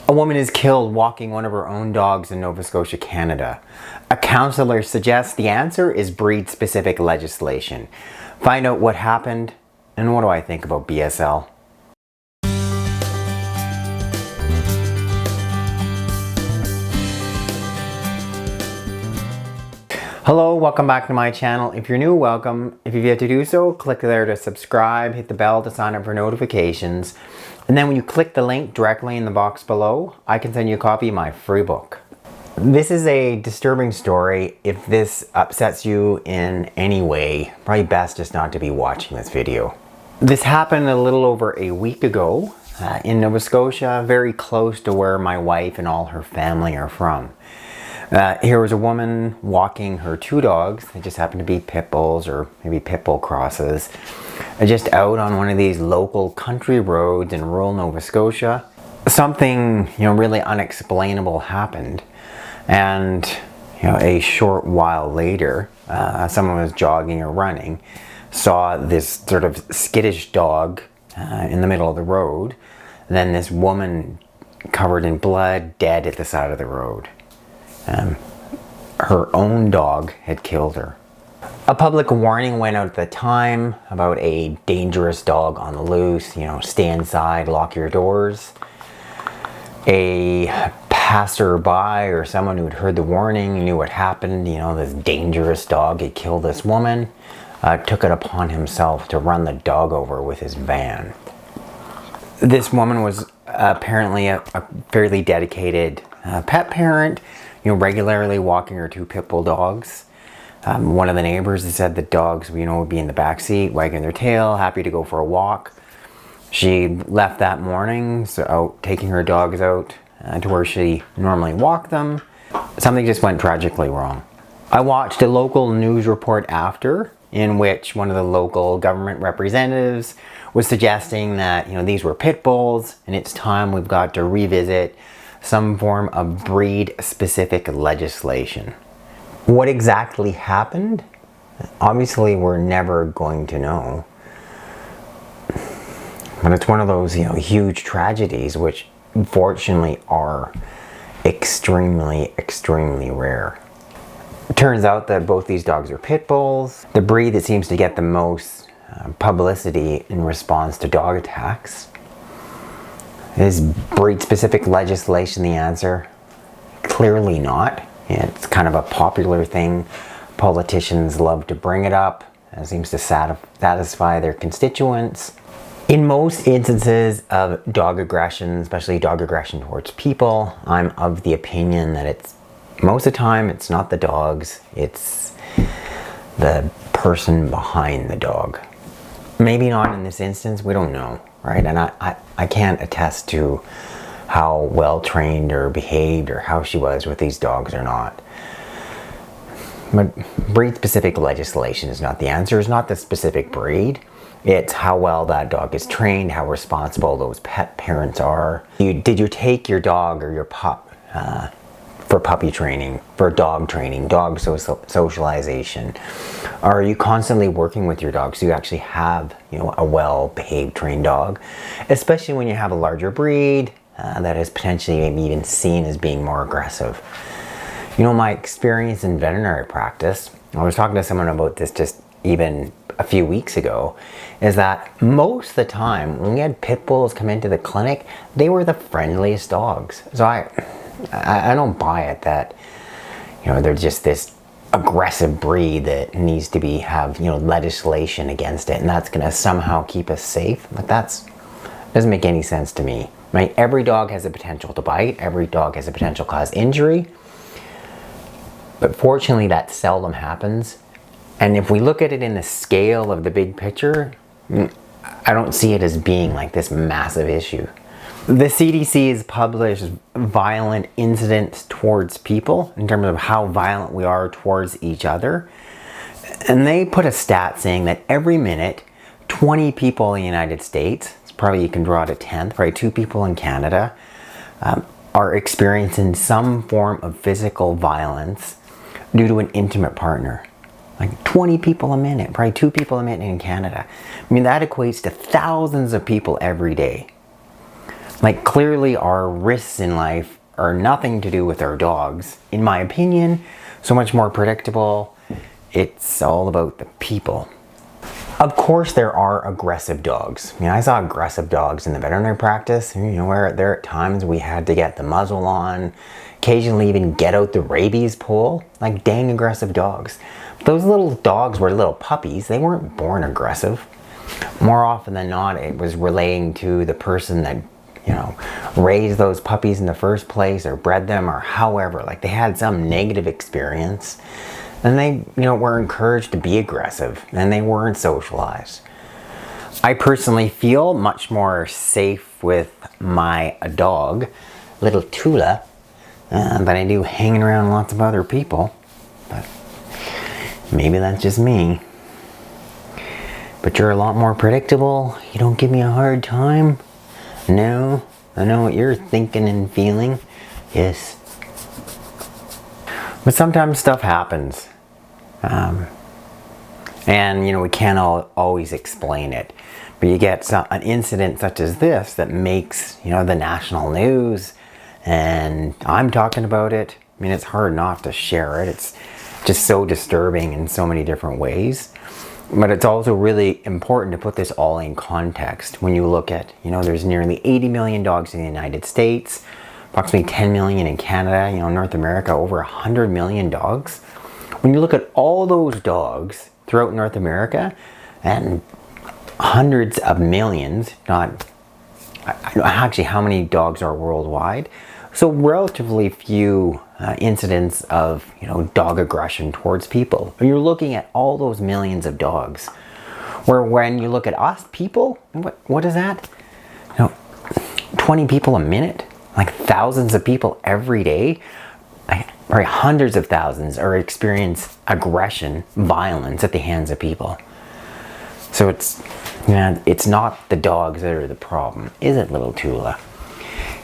A woman is killed walking one of her own dogs in Nova Scotia, Canada. A counsellor suggests the answer is breed-specific legislation. Find out what happened and what do I think about BSL. Hello, welcome back to my channel. If you're new, welcome. If you've yet to do so, click there to subscribe, hit the bell to sign up for notifications. And then when you click the link directly in the box below, I can send you a copy of my free book. This is a disturbing story. If this upsets you in any way, probably best just not to be watching this video. This happened a little over a week ago in Nova Scotia, very close to where my wife and all her family are from. Here was a woman walking her two dogs. They just happened to be pit bulls or maybe pit bull crosses. Just out on one of these local country roads in rural Nova Scotia. Something, really unexplainable happened. And, a short while later, someone was jogging or running, saw this sort of skittish dog in the middle of the road. Then this woman covered in blood, dead at the side of the road. Her own dog had killed her. A public warning went out at the time about a dangerous dog on the loose, stay inside, lock your doors. A passerby or someone who had heard the warning knew what happened, this dangerous dog had killed this woman, took it upon himself to run the dog over with his van. This woman was apparently a fairly dedicated pet parent, regularly walking her two pit bull dogs. One of the neighbors had said the dogs, would be in the back seat, wagging their tail, happy to go for a walk. She left that morning, so taking her dogs out to where she normally walked them. Something just went tragically wrong. I watched a local news report after, in which one of the local government representatives was suggesting that, these were pit bulls, and it's time we've got to revisit some form of breed-specific legislation. What exactly happened? Obviously, we're never going to know. But it's one of those, huge tragedies, which unfortunately are extremely, extremely rare. It turns out that both these dogs are pit bulls. The breed that seems to get the most publicity in response to dog attacks. Is breed-specific legislation the answer? Clearly not. It's kind of a popular thing. Politicians love to bring it up. It seems to satisfy their constituents. In most instances of dog aggression, especially dog aggression towards people, I'm of the opinion that most of the time it's not the dogs, it's the person behind the dog. Maybe not in this instance, we don't know, right? And I can't attest to how well trained or behaved or how she was with these dogs or not. But breed-specific legislation is not the answer. It's not the specific breed. It's how well that dog is trained, how responsible those pet parents are. Did you take your dog or your pup for puppy training, for dog training, dog socialization? Are you constantly working with your dog so you actually have, a well-behaved trained dog? Especially when you have a larger breed that is potentially maybe even seen as being more aggressive. My experience in veterinary practice, I was talking to someone about this just even a few weeks ago, is that most of the time when we had pit bulls come into the clinic, they were the friendliest dogs. So I don't buy it that, they're just this aggressive breed that needs to have legislation against it, and that's going to somehow keep us safe. But doesn't make any sense to me. Right? Every dog has the potential to bite. Every dog has the potential to cause injury. But fortunately, that seldom happens. And if we look at it in the scale of the big picture, I don't see it as being like this massive issue. The CDC has published violent incidents towards people in terms of how violent we are towards each other. And they put a stat saying that every minute, 20 people in the United States, probably you can draw it a tenth, probably 2 people in Canada, are experiencing some form of physical violence due to an intimate partner. Like 20 people a minute, probably 2 people a minute in Canada. That equates to thousands of people every day. Like, clearly our risks in life are nothing to do with our dogs. In my opinion, so much more predictable. It's all about the people. Of course there are aggressive dogs. I mean, I saw aggressive dogs in the veterinary practice, where there are times we had to get the muzzle on, occasionally even get out the rabies pole, like dang aggressive dogs. But those little dogs were little puppies. They weren't born aggressive. More often than not, it was relating to the person that, raised those puppies in the first place or bred them, or however, like they had some negative experience. And they, were encouraged to be aggressive, and they weren't socialized. I personally feel much more safe with my dog, little Tula, than I do hanging around lots of other people. But maybe that's just me. But you're a lot more predictable. You don't give me a hard time. No, I know what you're thinking and feeling. Yes. But sometimes stuff happens. And, we can't always explain it. But you get an incident such as this that makes, the national news. And I'm talking about it. I mean, it's hard not to share it. It's just so disturbing in so many different ways. But it's also really important to put this all in context. When you look at, there's nearly 80 million dogs in the United States, approximately 10 million in Canada, North America, over 100 million dogs. When you look at all those dogs throughout North America, and hundreds of millions, not actually how many dogs are worldwide, so relatively few incidents of dog aggression towards people. When you're looking at all those millions of dogs, where when you look at us people, what is that? 20 people a minute, like thousands of people every day, probably hundreds of thousands are experience aggression, violence at the hands of people. So it's not the dogs that are the problem, is it, little Tula?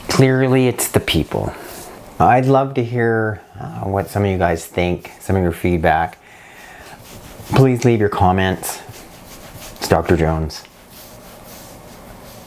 Clearly it's the people. I'd love to hear what some of you guys think, some of your feedback. Please leave your comments. It's Dr. Jones.